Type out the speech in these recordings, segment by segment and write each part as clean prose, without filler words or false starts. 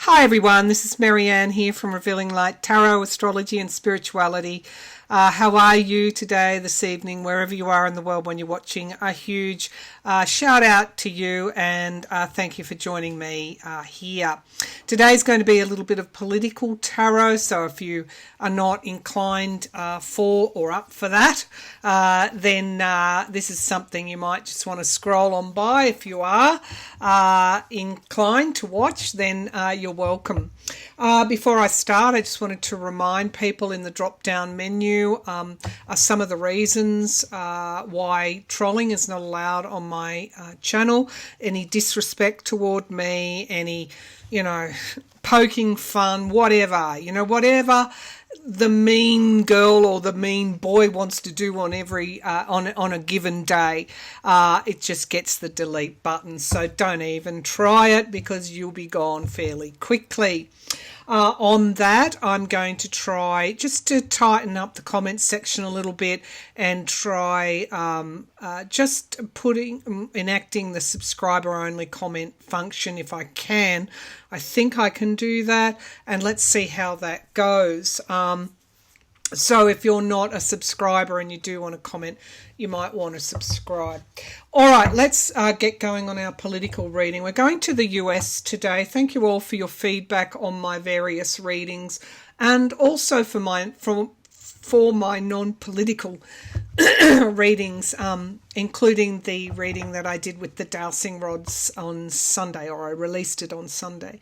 Hi everyone, this is Marianne here from Revealing Light Tarot, Astrology and Spirituality. How are you today, this evening, wherever you are in the world when you're watching? A huge shout out to you and thank you for joining me here. Today's going to be a little bit of political tarot, so if you are not inclined for or up for that, then this is something you might just want to scroll on by. If you are inclined to watch, then you're welcome. Before I start, I just wanted to remind people in the drop-down menu are some of the reasons why trolling is not allowed on my channel. Any disrespect toward me, any, poking fun, whatever, whatever the mean girl or the mean boy wants to do on every on a given day, it just gets the delete button. So don't even try it because you'll be gone fairly quickly. On that, I'm going to try just to tighten up the comments section a little bit and try just enacting the subscriber only comment function if I can. I think I can do that, and let's see how that goes. So if you're not a subscriber and you do want to comment, you might want to subscribe. All right, let's get going on our political reading. We're going to the US today. Thank you all for your feedback on my various readings and also for my non-political readings, including the reading that I did with the dowsing rods on Sunday, or I released it on Sunday.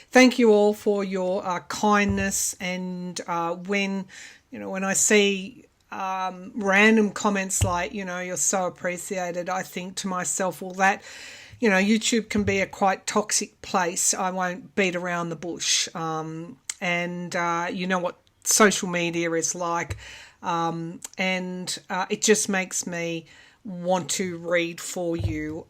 Thank you all for your kindness, and when I see random comments like, you're so appreciated, I think to myself, well, that, YouTube can be a quite toxic place. I won't beat around the bush. And you know what social media is like. And it just makes me want to read for you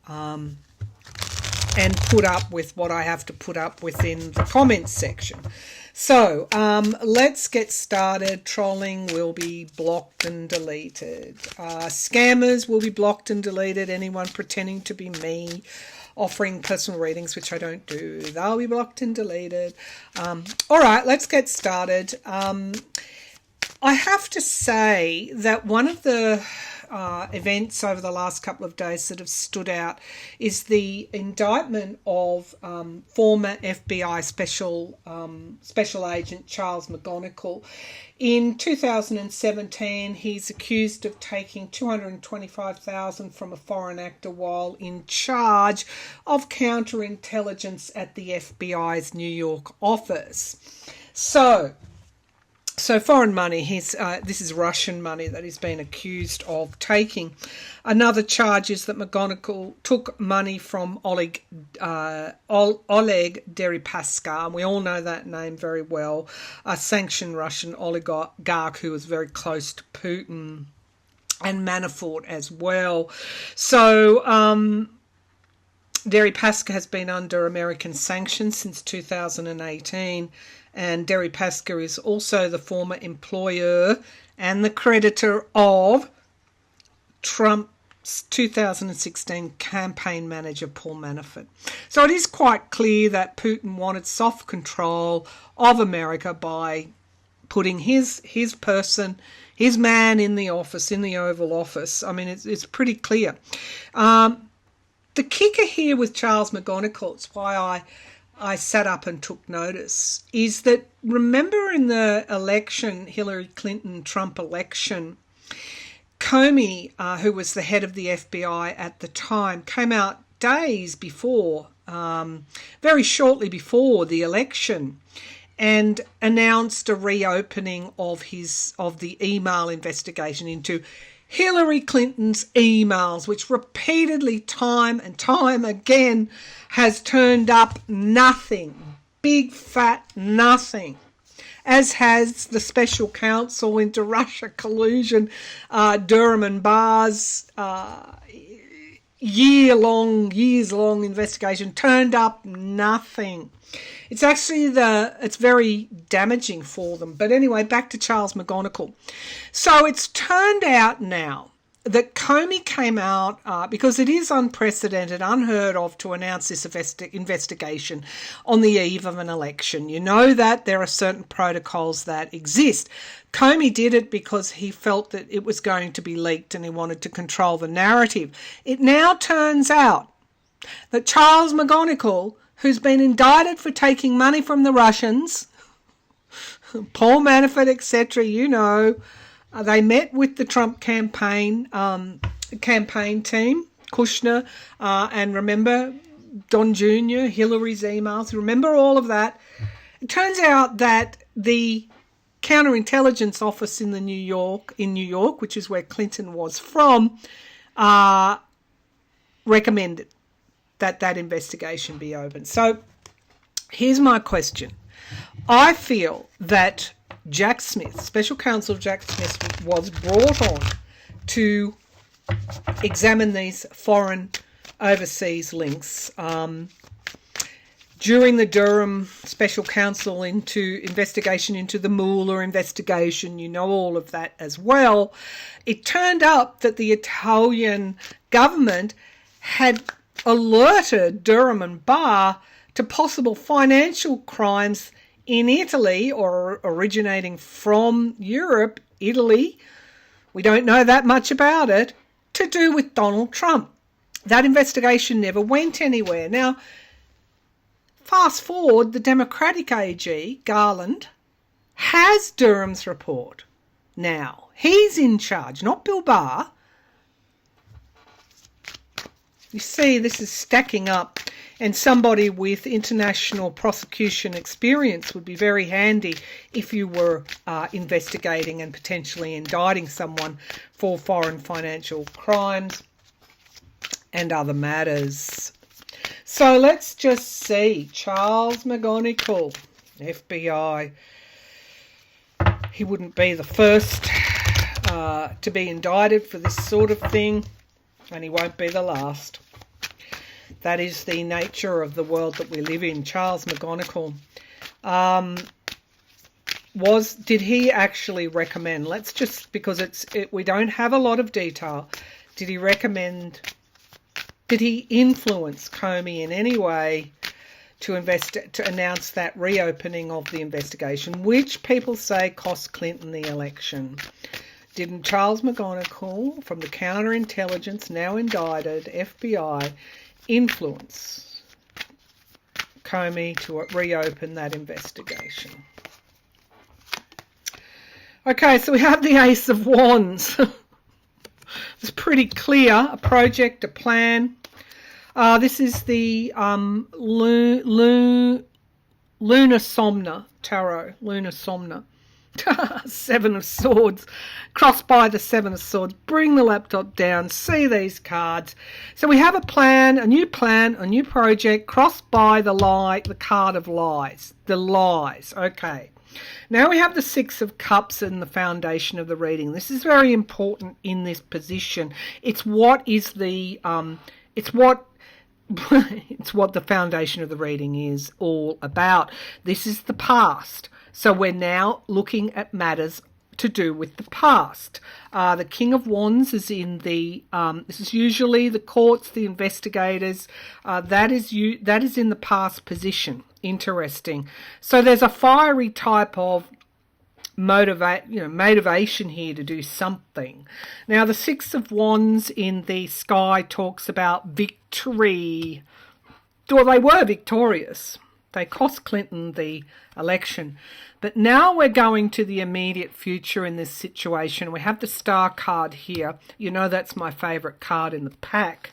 and put up with what I have to put up with in the comments section. So let's get started. Trolling will be blocked and deleted. Scammers will be blocked and deleted. Anyone pretending to be me, offering personal readings, which I don't do, they'll be blocked and deleted. All right, let's get started. I have to say that one of the events over the last couple of days that have stood out is the indictment of former FBI special agent Charles McGonagall. In 2017, he's accused of taking $225,000 from a foreign actor while in charge of counterintelligence at the FBI's New York office. So foreign money, this is Russian money that he's been accused of taking. Another charge is that McGonagall took money from Oleg Deripaska, and we all know that name very well, a sanctioned Russian oligarch who was very close to Putin, and Manafort as well. So Deripaska has been under American sanctions since 2018. And Deripaska is also the former employer and the creditor of Trump's 2016 campaign manager, Paul Manafort. So it is quite clear that Putin wanted soft control of America by putting his man in the office, in the Oval Office. I mean, it's pretty clear. The kicker here with Charles McGonagall, it's why I sat up and took notice, is that remember in the election, Hillary Clinton-Trump election, Comey, who was the head of the FBI at the time, came out days before, very shortly before the election, and announced a reopening of the email investigation into Hillary Clinton's emails, which repeatedly, time and time again, has turned up nothing, big fat nothing, as has the special counsel into Russia collusion, Durham and Barr's years-long investigation, turned up nothing. It's actually it's very damaging for them. But anyway, back to Charles McGonagall. So it's turned out now that Comey came out, because it is unprecedented, unheard of, to announce this investigation on the eve of an election. You know that there are certain protocols that exist. Comey did it because he felt that it was going to be leaked and he wanted to control the narrative. It now turns out that Charles McGonagall, who's been indicted for taking money from the Russians, Paul Manafort, etc., you know, they met with the Trump campaign team, Kushner, and remember Don Jr., Hillary's emails, remember all of that. It turns out that the counterintelligence office in New York, which is where Clinton was from, recommended that investigation be opened. So here's my question. I feel that Jack Smith, Special Counsel Jack Smith, was brought on to examine these foreign overseas links during the Durham Special Counsel investigation into the Mueller investigation. You know all of that as well. It turned up that the Italian government had alerted Durham and Barr to possible financial crimes in Italy, or originating from Europe, Italy, we don't know that much about it, to do with Donald Trump. That investigation never went anywhere. Now, fast forward, the Democratic AG, Garland, has Durham's report. Now, he's in charge, not Bill Barr. You see, this is stacking up, and somebody with international prosecution experience would be very handy if you were investigating and potentially indicting someone for foreign financial crimes and other matters. So let's just see. Charles McGonagall, FBI. He wouldn't be the first to be indicted for this sort of thing, and he won't be the last. That is the nature of the world that we live in. Charles McGonagall, did he actually recommend, let's just, because we don't have a lot of detail, did he influence Comey in any way to announce that reopening of the investigation, which people say cost Clinton the election? Didn't Charles McGonagall, from the counterintelligence, now indicted FBI, influence Comey to reopen that investigation? Okay, so we have the Ace of Wands. It's pretty clear, a project, a plan. This is the Lunar Somna Tarot, Lunar Somna. Seven of Swords, crossed by the Seven of Swords. Bring the laptop down, see these cards. So we have a plan, a new project, crossed by the lie, the card of lies, the lies. Okay. Now we have the Six of Cups and the foundation of the reading. This is very important in this position. It's what is the, it's what the foundation of the reading is all about. This is the past. So we're now looking at matters to do with the past. The King of Wands is in the, this is usually the courts, the investigators. That is in the past position. Interesting. So there's a fiery type of motivation here to do something. Now the Six of Wands in the sky talks about victory. Well, they were victorious. They cost Clinton the election. But now we're going to the immediate future in this situation. We have the Star card here. You know that's my favourite card in the pack.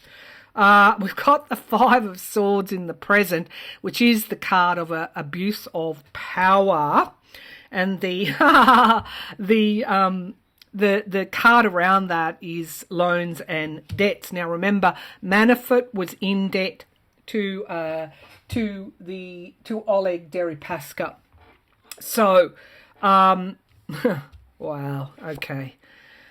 We've got the Five of Swords in the present, which is the card of abuse of power. And the card around that is loans and debts. Now remember, Manafort was in debt to Oleg Deripaska. So, wow, okay.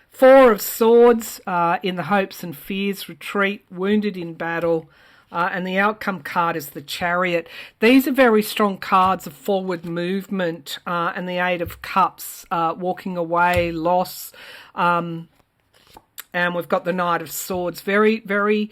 Four of Swords, in the hopes and fears, retreat, wounded in battle, and the outcome card is the Chariot. These are very strong cards of forward movement, and the Eight of Cups, walking away, loss, And we've got the Knight of Swords. Very, very,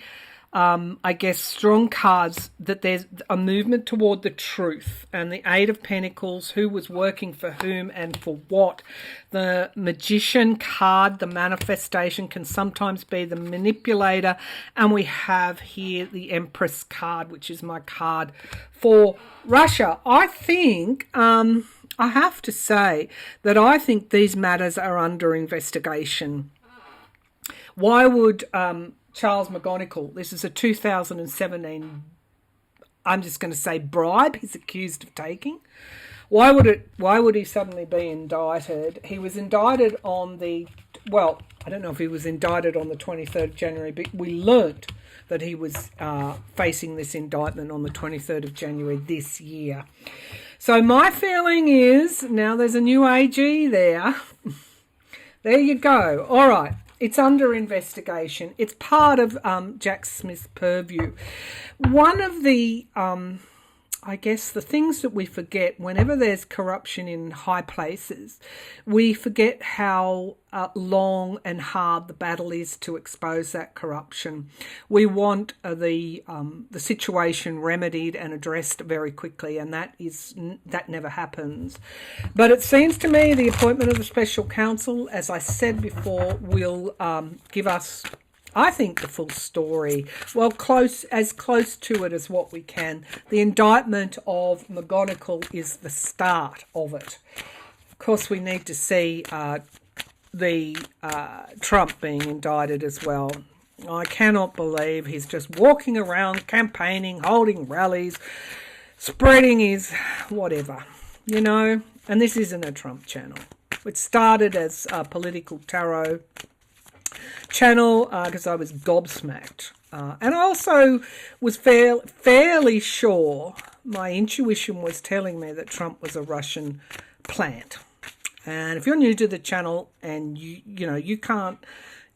I guess, strong cards that there's a movement toward the truth. And the Eight of Pentacles, who was working for whom and for what. The Magician card, the manifestation, can sometimes be the manipulator. And we have here the Empress card, which is my card for Russia. I think, I have to say that I think these matters are under investigation. Why would Charles McGonagall, this is a 2017, I'm just going to say bribe, he's accused of taking. Why would he suddenly be indicted? He was indicted on I don't know if he was indicted on the 23rd of January, but we learnt that he was facing this indictment on the 23rd of January this year. So my feeling is, now there's a new AG there. There you go. All right. It's under investigation. It's part of Jack Smith's purview. One of the, I guess, the things that we forget whenever there's corruption in high places, we forget how long and hard the battle is to expose that corruption. We want the situation remedied and addressed very quickly, and that never happens. But it seems to me the appointment of the special counsel, as I said before, will give us, I think, the full story. Well, as close to it as what we can. The indictment of McGonagall is the start of it. Of course, we need to see the Trump being indicted as well. I cannot believe he's just walking around campaigning, holding rallies, spreading his whatever, And this isn't a Trump channel. It started as a political tarot channel because I was gobsmacked. And I also was fairly sure, my intuition was telling me that Trump was a Russian plant. And if you're new to the channel and you can't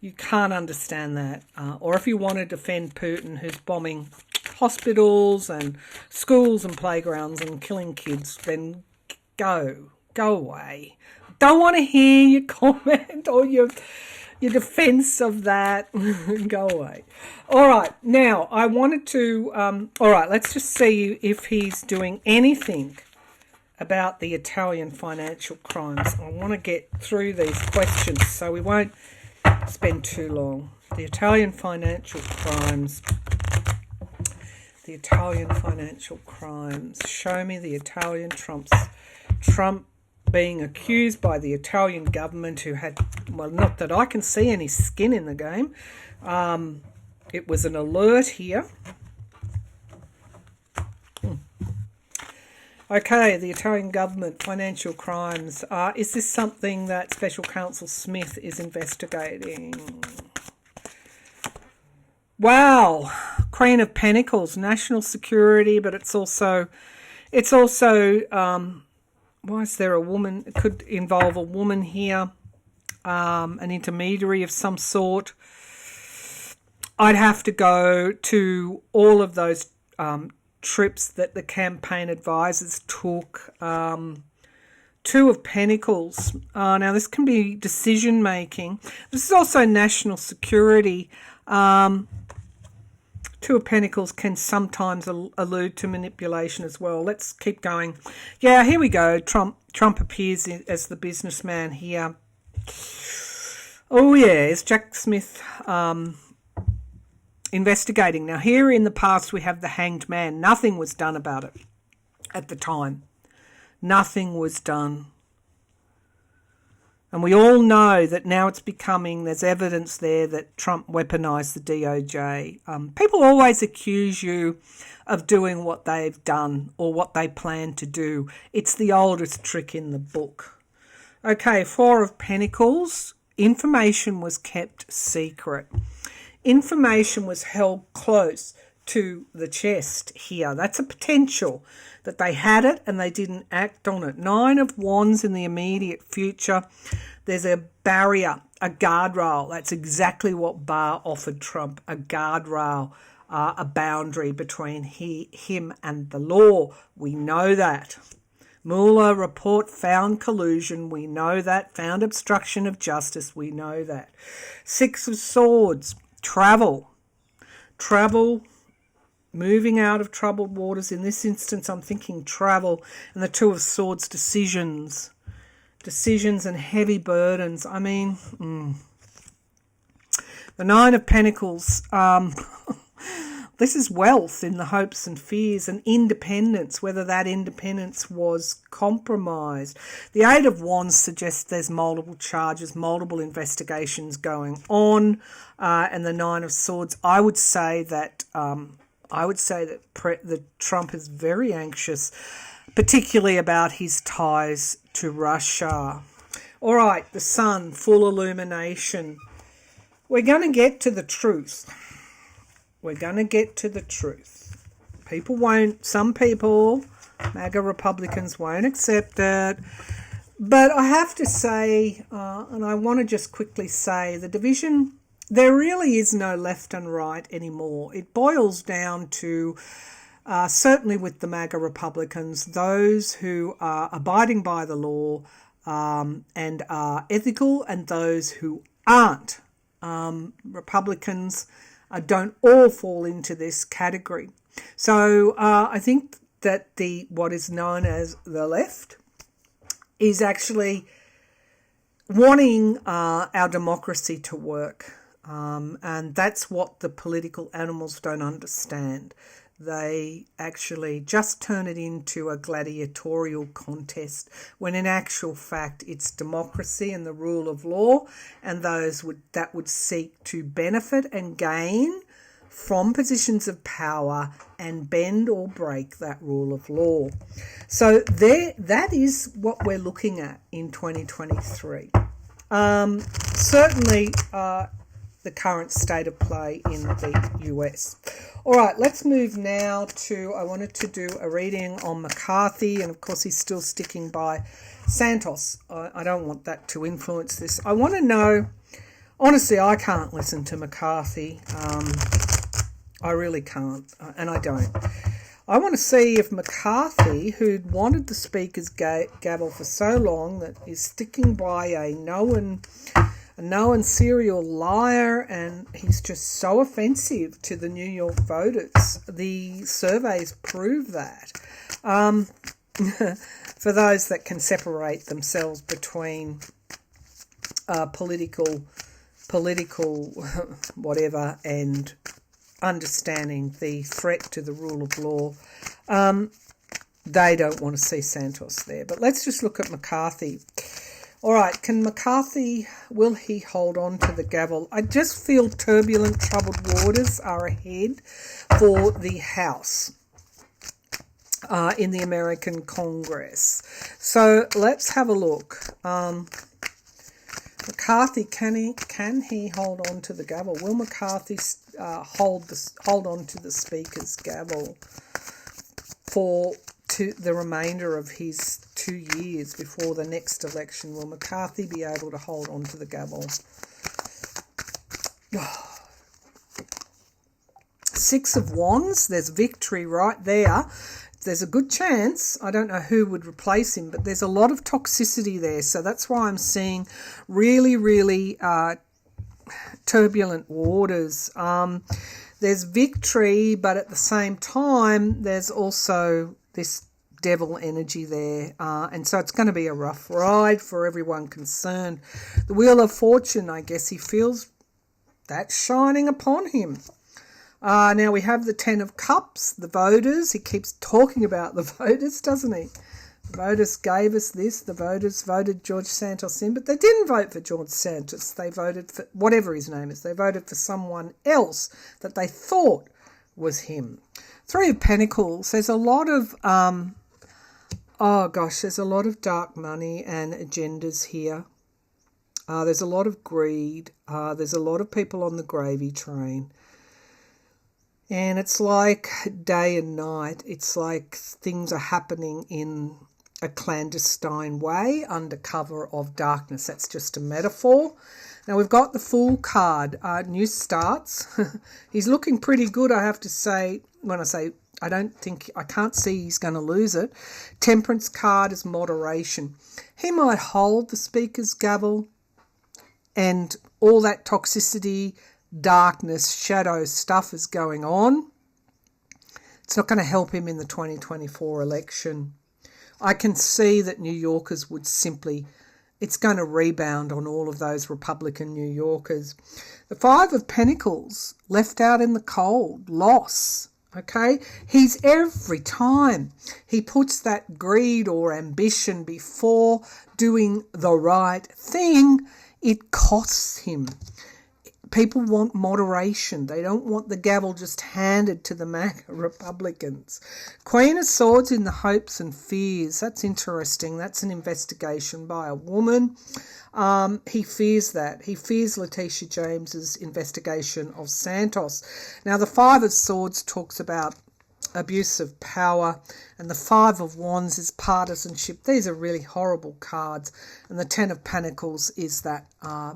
understand that, or if you want to defend Putin, who's bombing hospitals and schools and playgrounds and killing kids, then go away. Don't want to hear your comment or your defense of that. Go away. All right, now I wanted to all right, let's just see if he's doing anything about the Italian financial crimes. I want to get through these questions so we won't spend too long. The Italian financial crimes. The Italian financial crimes. Show me the Italian Trump being accused by the Italian government, who had, well, not that I can see any skin in the game. It was an alert here. Okay, the Italian government, financial crimes. Is this something that Special Counsel Smith is investigating? Wow, Queen of Pentacles, national security, but it's also why is there a woman? It could involve a woman here, an intermediary of some sort. I'd have to go to all of those trips that the campaign advisors took. Two of Pentacles. Now, this can be decision making. This is also national security. Two of Pentacles can sometimes allude to manipulation as well. Let's keep going. Yeah, here we go. Trump appears as the businessman here. Oh, yeah, is Jack Smith investigating. Now, here in the past, we have the Hanged Man. Nothing was done about it at the time. Nothing was done. And we all know that now it's becoming, there's evidence there that Trump weaponized the DOJ. People always accuse you of doing what they've done or what they plan to do. It's the oldest trick in the book. Okay, Four of Pentacles. Information was kept secret. Information was held close to the chest here. That's a potential that they had it and they didn't act on it. Nine of Wands in the immediate future. There's a barrier, a guardrail. That's exactly what Barr offered Trump, a guardrail, a boundary between him and the law. We know that. Mueller report found collusion. We know that. Found obstruction of justice. We know that. Six of Swords. Travel. Travel. Moving out of troubled waters. In this instance, I'm thinking travel. And the Two of Swords, decisions. Decisions and heavy burdens. I mean, the Nine of Pentacles. This is wealth in the hopes and fears, and independence, whether that independence was compromised. The Eight of Wands suggests there's multiple charges, multiple investigations going on, and the Nine of Swords. I would say that the Trump is very anxious, particularly about his ties to Russia. All right, the Sun, full illumination. We're going to get to the truth. We're going to get to the truth. Some people, MAGA Republicans, won't accept it. But I have to say, and I want to just quickly say, the division, there really is no left and right anymore. It boils down to, certainly with the MAGA Republicans, those who are abiding by the law and are ethical, and those who aren't. Republicans don't all fall into this category. So I think that what is known as the left is actually wanting our democracy to work. And that's what the political animals don't understand. They actually just turn it into a gladiatorial contest, when in actual fact it's democracy and the rule of law, and those that would seek to benefit and gain from positions of power and bend or break that rule of law. So that is what we're looking at in 2023. Certainly the current state of play in the US. All right, let's move now to, I wanted to do a reading on McCarthy, and of course he's still sticking by Santos. I don't want that to influence this. I want to know, honestly, I can't listen to McCarthy. I really can't, and I don't. I want to see if McCarthy, who'd wanted the Speaker's gavel for so long, that is sticking by a known serial liar, and he's just so offensive to the New York voters. The surveys prove that. For those that can separate themselves between political whatever and understanding the threat to the rule of law, they don't want to see Santos there. But let's just look at McCarthy. All right, will he hold on to the gavel? I just feel turbulent, troubled waters are ahead for the House in the American Congress. So let's have a look. McCarthy, can he hold on to the gavel? Will McCarthy hold on to the Speaker's gavel to the remainder of his 2 years before the next election? Will McCarthy be able to hold on to the gavel? Six of Wands, there's victory right there. There's a good chance. I don't know who would replace him, but there's a lot of toxicity there. So that's why I'm seeing really, really turbulent waters. There's victory, but at the same time, there's also this devil energy there. And so it's going to be a rough ride for everyone concerned. The Wheel of Fortune, I guess he feels that shining upon him. Now we have the Ten of Cups, the voters. He keeps talking about the voters, doesn't he? The voters gave us this. The voters voted George Santos in, but they didn't vote for George Santos. They voted for whatever his name is. They voted for someone else that they thought was him. Three of Pentacles. There's a lot of, there's a lot of dark money and agendas here. There's a lot of greed. There's a lot of people on the gravy train. And it's like day and night. It's like things are happening in a clandestine way under cover of darkness. That's just a metaphor. Now we've got the Fool card. New starts. He's looking pretty good, I have to say. When I say I can't see he's going to lose it. Temperance card is moderation. He might hold the Speaker's gavel and all that toxicity, darkness, shadow stuff is going on. It's not going to help him in the 2024 election. I can see that New Yorkers would simply, it's going to rebound on all of those Republican New Yorkers. The Five of Pentacles, left out in the cold, loss. Okay, he's every time he puts that greed or ambition before doing the right thing, it costs him. People want moderation. They don't want the gavel just handed to the MAGA Republicans. Queen of Swords in the hopes and fears. That's interesting. That's an investigation by a woman. He fears that. He fears Letitia James's investigation of Santos. Now, the Five of Swords talks about abuse of power, and the Five of Wands is partisanship. These are really horrible cards. And the Ten of Pentacles is that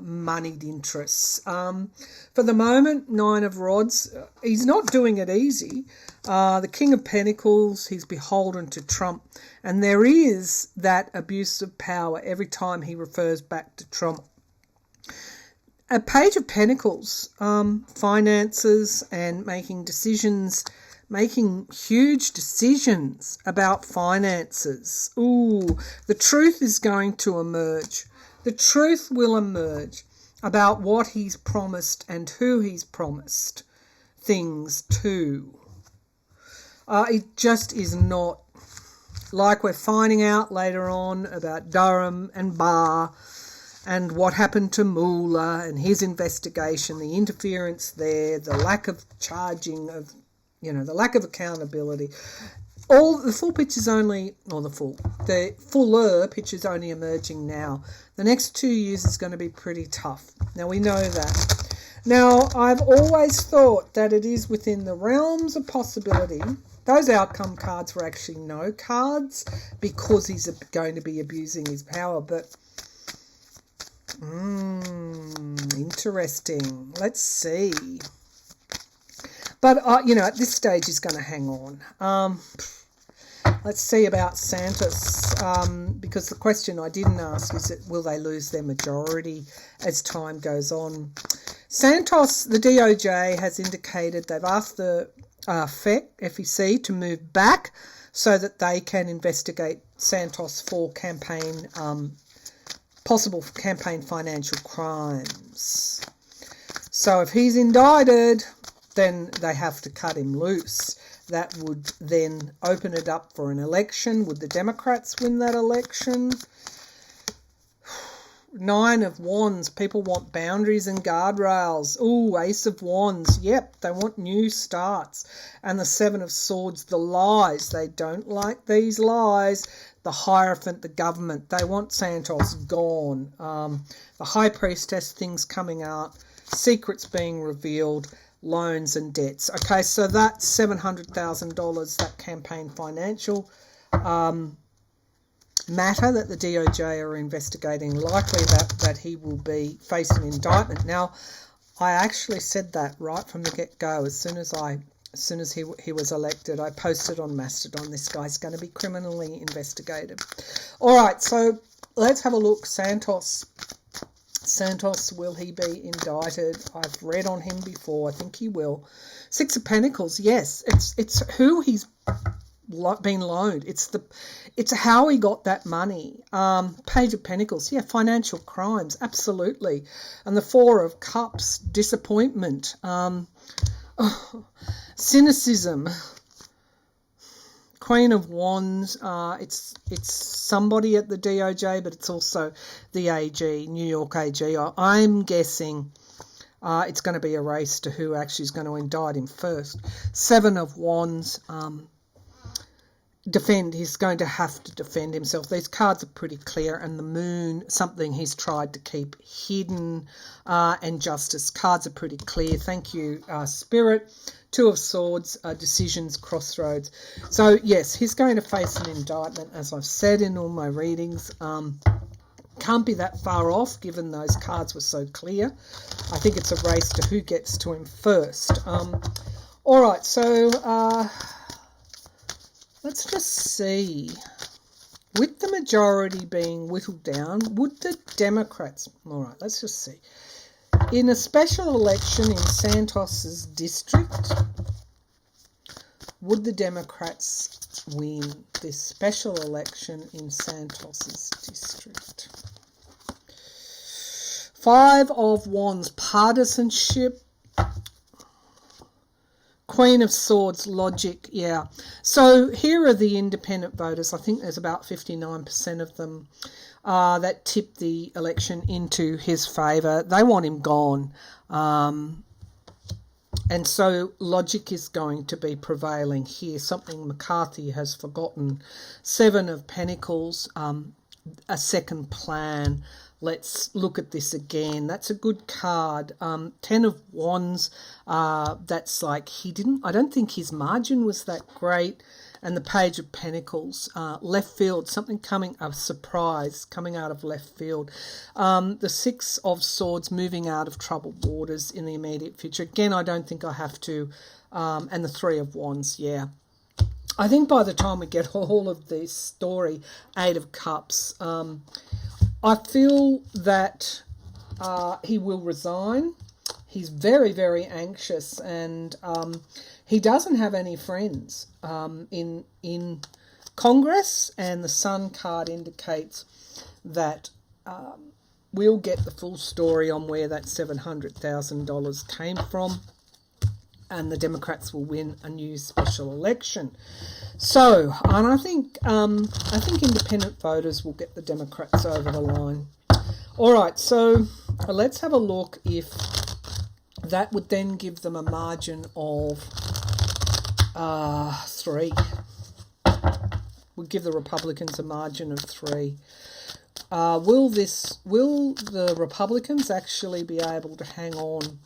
moneyed interests. For the moment, Nine of Rods, he's not doing it easy. The King of Pentacles, he's beholden to Trump. And there is that abuse of power every time he refers back to Trump. A Page of Pentacles, finances and making decisions, making huge decisions about finances. Ooh, the truth is going to emerge. The truth will emerge about what he's promised and who he's promised things to. It just is not like we're finding out later on about Durham and Barr and what happened to Mueller and his investigation, the interference there, the lack of charging of, the lack of accountability. The full picture's only, the fuller picture's only emerging now. The next 2 years is going to be pretty tough. Now, we know that. Now, I've always thought that it is within the realms of possibility. Those outcome cards were actually no cards because he's going to be abusing his power. But, interesting. Let's see. But, at this stage he's going to hang on. Let's see about Santos, because the question I didn't ask is will they lose their majority as time goes on. Santos, the DOJ has indicated they've asked the FEC to move back so that they can investigate Santos for possible campaign financial crimes. So if he's indicted, then they have to cut him loose. That would then open it up for an election. Would the Democrats win that election? Nine of Wands. People want boundaries and guardrails. Ooh, Ace of Wands. Yep, they want new starts. And the Seven of Swords, the lies. They don't like these lies. The Hierophant, the government. They want Santos gone. The High Priestess, things coming out. Secrets being revealed. Loans and debts. Okay, so that's $700,000, that campaign financial matter that the DOJ are investigating. Likely that he will be facing indictment. Now, I actually said that right from the get-go. As soon as he was elected, I posted on Mastodon, this guy's going to be criminally investigated. All right, so let's have a look. Santos, will he be indicted? I've read on him before. I think he will. Six of Pentacles, yes. It's who he's been loaned. It's how he got that money. Page of Pentacles, yeah, financial crimes, absolutely. And the Four of Cups, disappointment, cynicism. Queen of Wands, it's somebody at the DOJ, but it's also the AG, New York AG. I'm guessing it's going to be a race to who actually is going to indict him first. Seven of Wands, he's going to have to defend himself. These cards are pretty clear. And the Moon, something he's tried to keep hidden, and Justice. Cards are pretty clear. Thank you, Spirit. Two of Swords, decisions, crossroads. So, yes, he's going to face an indictment, as I've said in all my readings. Can't be that far off, given those cards were so clear. I think it's a race to who gets to him first. All right, so Let's just see. With the majority being whittled down, would the Democrats... All right, let's just see. In a special election in Santos's district, would the Democrats win this special election in Santos's district? 5 of Wands, partisanship. Queen of Swords, logic, yeah. So here are the independent voters. I think there's about 59% of them that tip the election into his favour. They want him gone. And so logic is going to be prevailing here, something McCarthy has forgotten. 7 of Pentacles, a second plan. Let's look at this again. That's a good card. 10 of Wands, that's like I don't think his margin was that great. And the Page of Pentacles, left field, something coming, a surprise coming out of left field. The 6 of Swords, moving out of troubled waters in the immediate future. Again, I don't think I have to. And the 3 of Wands, yeah. I think by the time we get all of this story, 8 of Cups, I feel that he will resign. He's very, very anxious, and he doesn't have any friends in Congress, and the Sun card indicates that we'll get the full story on where that $700,000 came from, and the Democrats will win a new special election. So, and I think independent voters will get the Democrats over the line. All right, so let's have a look if that would then give them a margin of 3. Would give the Republicans a margin of 3. Will the Republicans actually be able to hang on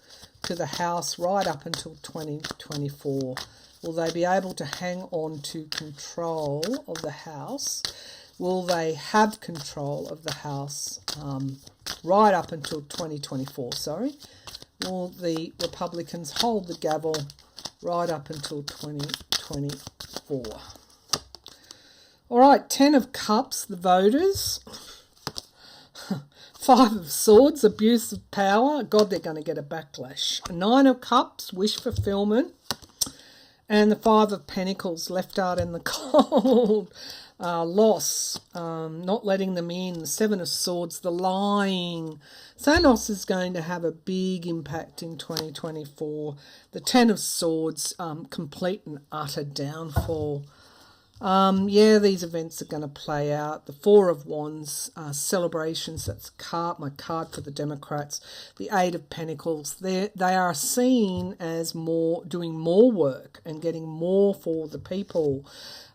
to the House right up until 2024? Will they be able to hang on to control of the House? Will they have control of the House right up until 2024, Will the Republicans hold the gavel right up until 2024? All right, 10 of Cups, the voters. 5 of Swords, abuse of power. God, they're going to get a backlash. 9 of Cups, wish fulfillment. And the 5 of Pentacles, left out in the cold. Loss, not letting them in. The 7 of Swords, the lying. Santos is going to have a big impact in 2024. The 10 of Swords, complete and utter downfall. Yeah, these events are going to play out. The 4 of Wands, celebrations, that's my card for the Democrats. The 8 of Pentacles, they are seen as doing more work and getting more for the people.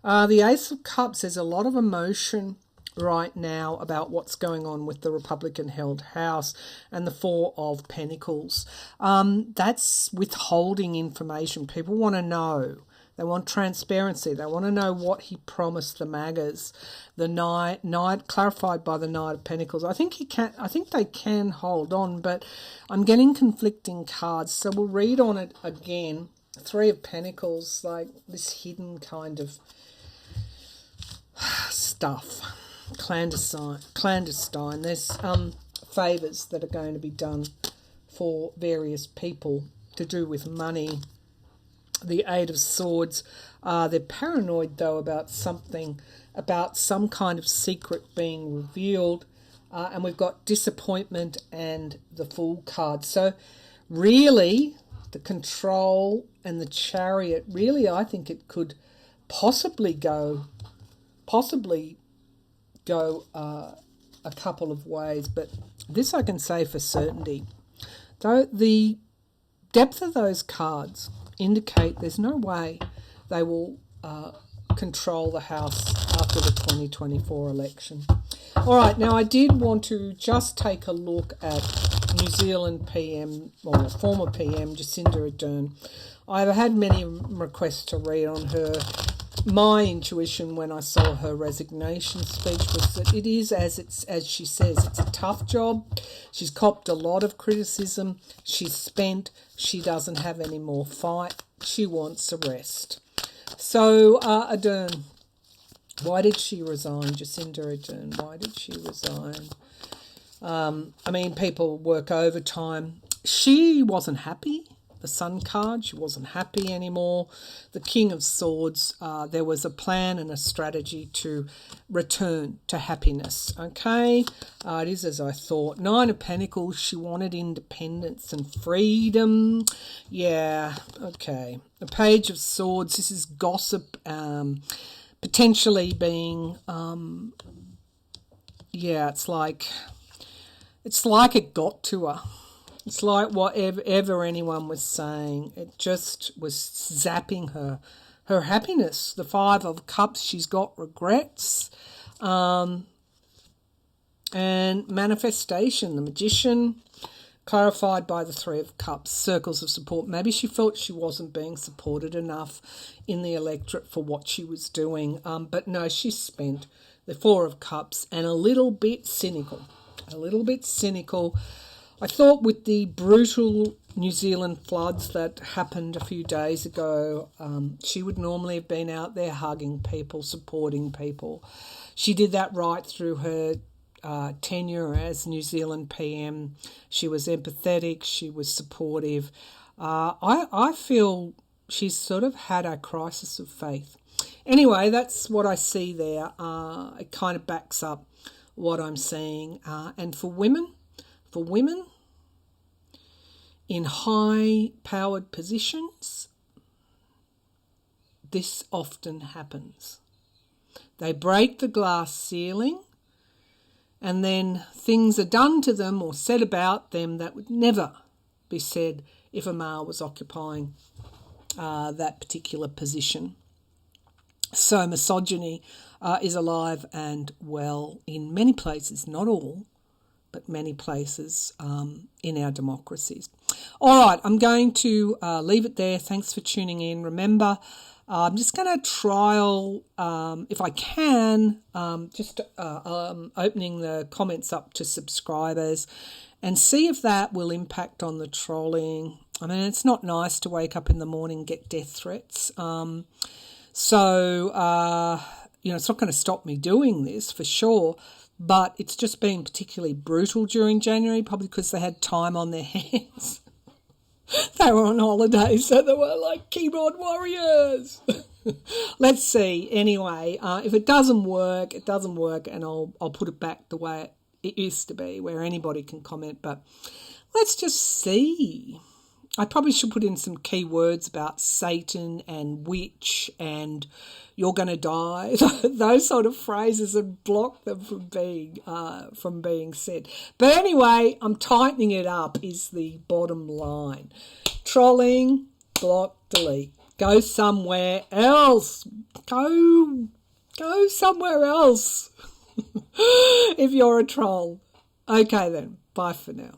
The Ace of Cups, there's a lot of emotion right now about what's going on with the Republican-held House. And the 4 of Pentacles, that's withholding information. People want to know. They want transparency. They want to know what he promised the MAGAs. The knight clarified by the Knight of Pentacles. I think they can hold on, but I'm getting conflicting cards. So we'll read on it again. 3 of Pentacles, like this hidden kind of stuff. Clandestine. There's favours that are going to be done for various people to do with money. The 8 of Swords, they're paranoid though about some kind of secret being revealed, and we've got disappointment and the Fool card. So really, the Control and the Chariot, really I think it could possibly go a couple of ways, but this I can say for certainty. Though the depth of those cards indicate there's no way they will control the House after the 2024 election. All right, now I did want to just take a look at New Zealand PM, or former PM, Jacinda Ardern. I've had many requests to read on her. My intuition when I saw her resignation speech was that it is, as she says, it's a tough job. She's copped a lot of criticism. She's spent. She doesn't have any more fight. She wants a rest. So, Ardern, why did she resign? Jacinda Ardern, why did she resign? I mean, people work overtime. She wasn't happy. The Sun card, she wasn't happy anymore. The King of Swords, there was a plan and a strategy to return to happiness. Okay, it is as I thought. Nine of Pentacles, she wanted independence and freedom. Yeah, okay. The Page of Swords, this is gossip, potentially being, it's like it got to her. It's like whatever anyone was saying, it just was zapping her happiness. The Five of Cups, she's got regrets. And manifestation, the Magician, clarified by the Three of Cups, circles of support. Maybe she felt she wasn't being supported enough in the electorate for what she was doing. But no, she spent the Four of Cups and a little bit cynical. I thought with the brutal New Zealand floods that happened a few days ago, she would normally have been out there hugging people, supporting people. She did that right through her tenure as New Zealand PM. She was empathetic, she was supportive. I feel she's sort of had a crisis of faith. Anyway, that's what I see there. It kind of backs up what I'm seeing. And for women in high-powered positions, this often happens. They break the glass ceiling, and then things are done to them or said about them that would never be said if a male was occupying that particular position. So misogyny is alive and well in many places, not all, but many places in our democracies. All right, I'm going to leave it there. Thanks for tuning in. Remember, I'm just going to trial, if I can, opening the comments up to subscribers and see if that will impact on the trolling. I mean, it's not nice to wake up in the morning and get death threats. It's not going to stop me doing this for sure. But it's just been particularly brutal during January, probably because they had time on their hands. They were on holiday, so they were like keyboard warriors. Let's see. Anyway, if it doesn't work, it doesn't work, and I'll put it back the way it used to be, where anybody can comment. But let's just see. I probably should put in some key words about Satan and witch and you're going to die, those sort of phrases, and block them from being said. But anyway, I'm tightening it up is the bottom line. Trolling, block, delete. Go somewhere else. Go somewhere else if you're a troll. Okay then, bye for now.